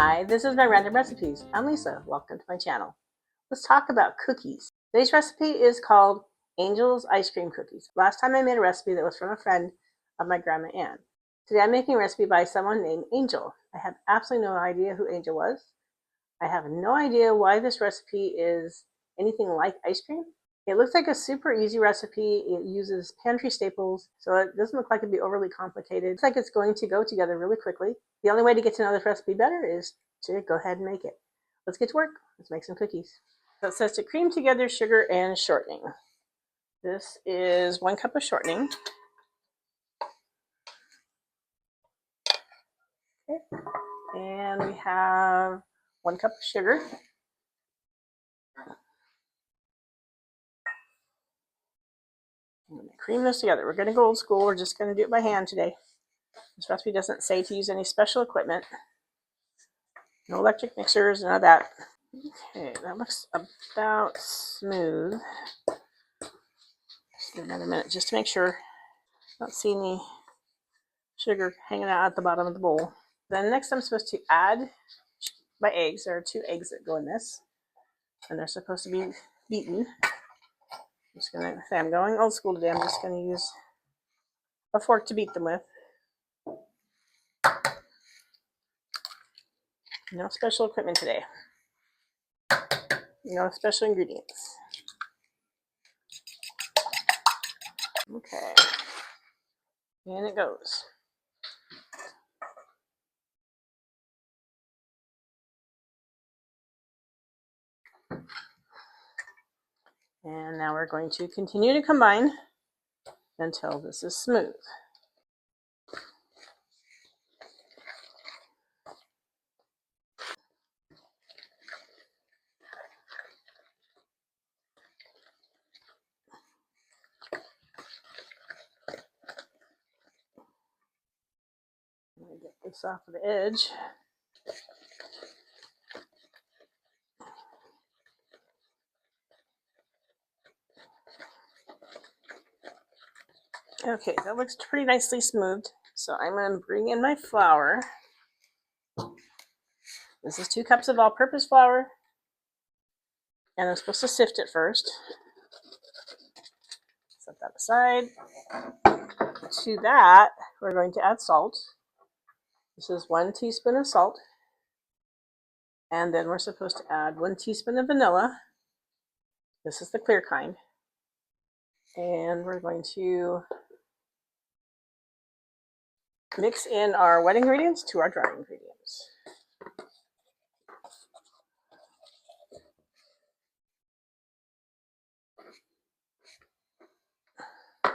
Hi, this is my random recipes. I'm Lisa. Welcome to my channel. Let's talk about cookies. Today's recipe is called Angel's Ice Cream Cookies. Last time I made a recipe that was from a friend of my grandma Ann. Today I'm making a recipe by someone named Angel. I have absolutely no idea who Angel was. I have no idea why this recipe is anything like ice cream. It looks like a super easy recipe. It uses pantry staples, so it doesn't look like it'd be overly complicated. It looks like it's going to go together really quickly. The only way to get to know this recipe better is to go ahead and make it. Let's get to work. Let's make some cookies. So it says to cream together sugar and shortening. This is 1 cup of shortening. Okay. And we have 1 cup of sugar. I'm going to cream this together. We're going to go old school. We're just going to do it by hand today. This recipe doesn't say to use any special equipment. No electric mixers, none of that. Okay, that looks about smooth. Just give it another minute just to make sure. I don't see any sugar hanging out at the bottom of the bowl. Then next I'm supposed to add my eggs. There are 2 eggs that go in this, and they're supposed to be beaten. I'm just gonna say I'm going old school today. I'm just gonna use a fork to beat them with. No special equipment today. No special ingredients. Okay. And it goes. And now we're going to continue to combine until this is smooth. I'm going to get this off of the edge. Okay, that looks pretty nicely smoothed. So I'm going to bring in my flour. This is 2 cups of all-purpose flour. And I'm supposed to sift it first. Set that aside. To that, we're going to add salt. This is 1 teaspoon of salt. And then we're supposed to add 1 teaspoon of vanilla. This is the clear kind. And we're going to mix in our wet ingredients to our dry ingredients. I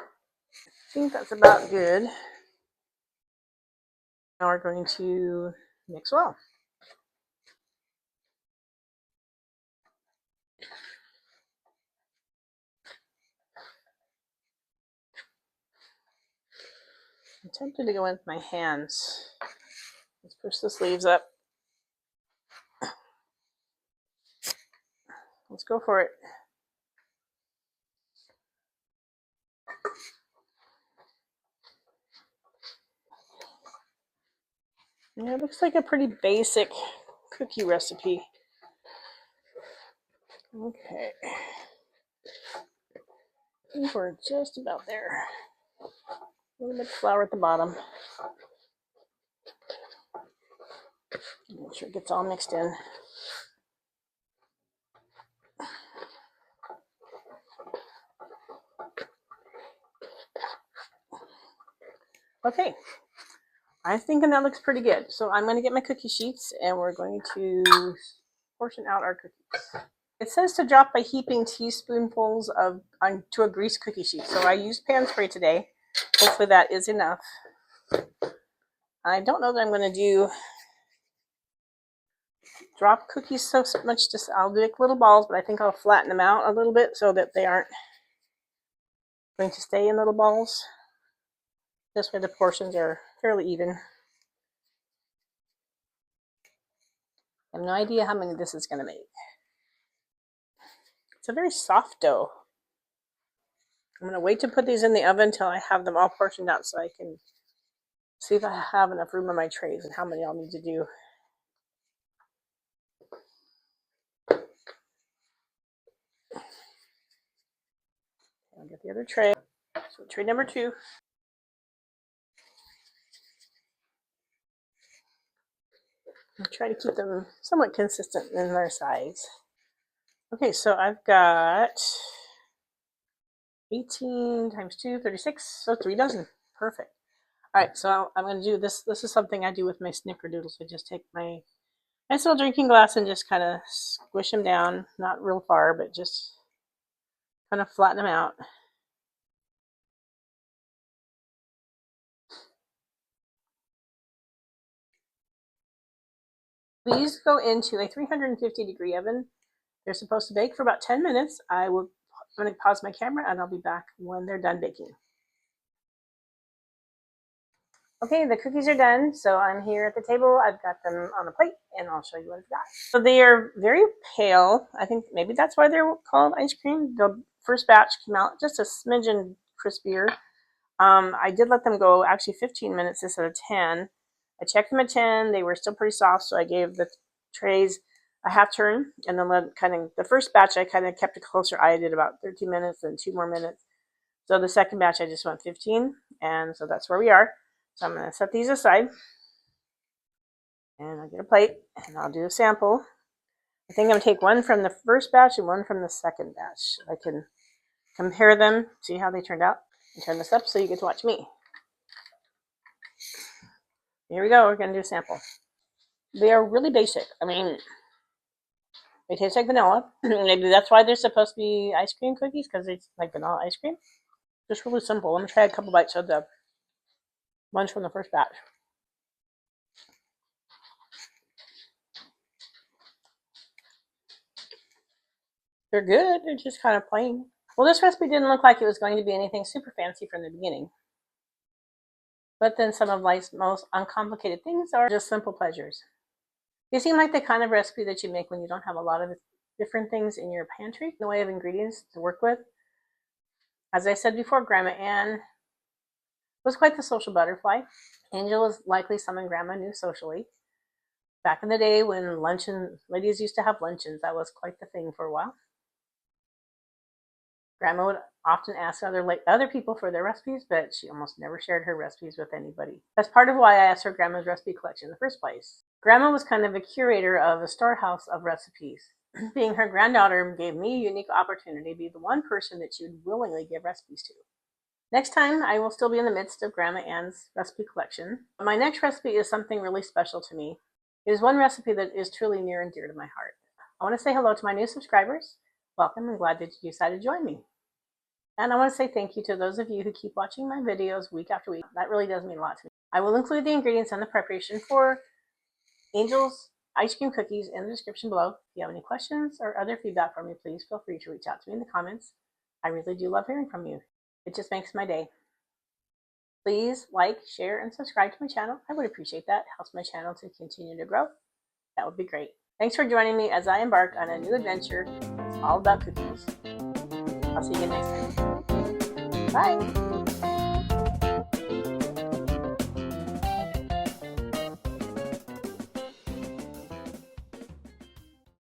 think that's about good. Now we're going to mix well. I'm tempted to go in with my hands. Let's push the sleeves up. Let's go for it. Yeah, it looks like a pretty basic cookie recipe. Okay. I think we're just about there. A little bit of flour at the bottom. Make sure it gets all mixed in. Okay, I'm thinking that looks pretty good. So I'm going to get my cookie sheets and we're going to portion out our cookies. It says to drop by heaping teaspoonfuls onto a greased cookie sheet. So I used pan spray today. Hopefully that is enough. I don't know that I'm going to drop cookies so much. Just I'll do like little balls, but I think I'll flatten them out a little bit so that they aren't going to stay in little balls. This way the portions are fairly even. I have no idea how many this is going to make. It's a very soft dough. I'm going to wait to put these in the oven until I have them all portioned out so I can see if I have enough room on my trays and how many I'll need to do. I'll get the other tray. So tray number 2. I'll try to keep them somewhat consistent in their size. Okay, so I've got 18 times 2, 36, so 3 dozen. Perfect. All right, so I'm going to do this. This is something I do with my snickerdoodles. I just take my nice little drinking glass and just kind of squish them down, not real far, but just kind of flatten them out. These go into a 350-degree oven. They're supposed to bake for about 10 minutes. I'm going to pause my camera and I'll be back when they're done baking. Okay, the cookies are done, so I'm here at the table. I've got them on the plate, and I'll show you what I've got. So they are very pale. I think maybe that's why they're called ice cream. The first batch came out just a smidgen crispier. I did let them go actually 15 minutes instead of 10. I checked them at 10. They were still pretty soft, so I gave the trays a half turn, and then the first batch I kind of kept a closer eye. I did about 13 minutes and 2 more minutes. So the second batch I just went 15, and so that's where we are. So I'm going to set these aside, and I'll get a plate, and I'll do a sample. I think I'm going to take one from the first batch and one from the second batch. I can compare them, see how they turned out, and turn this up so you get to watch me. Here we go. We're going to do a sample. They are really basic. I mean, they taste like vanilla. Maybe that's why they're supposed to be ice cream cookies, because it's like vanilla ice cream. Just really simple. Let me try a couple bites of the ones from the first batch. They're good. They're just kind of plain. Well, this recipe didn't look like it was going to be anything super fancy from the beginning. But then some of life's most uncomplicated things are just simple pleasures. They seem like the kind of recipe that you make when you don't have a lot of different things in your pantry in the way of ingredients to work with. As I said before, Grandma Ann was quite the social butterfly. Angel was likely someone Grandma knew socially. Back in the day when ladies used to have luncheons, that was quite the thing for a while. Grandma would often ask other people for their recipes, but she almost never shared her recipes with anybody. That's part of why I asked her Grandma's recipe collection in the first place. Grandma was kind of a curator of a storehouse of recipes. Being her granddaughter gave me a unique opportunity to be the one person that she would willingly give recipes to. Next time, I will still be in the midst of Grandma Ann's recipe collection. My next recipe is something really special to me. It is one recipe that is truly near and dear to my heart. I want to say hello to my new subscribers. Welcome and glad that you decided to join me. And I want to say thank you to those of you who keep watching my videos week after week. That really does mean a lot to me. I will include the ingredients and the preparation for Angel's ice cream cookies in the description below. If you have any questions or other feedback for me, please feel free to reach out to me in the comments. I really do love hearing from you. It just makes my day. Please like, share, and subscribe to my channel. I would appreciate that. It helps my channel to continue to grow. That would be great. Thanks for joining me as I embark on a new adventure that's all about cookies. I'll see you next time. Bye.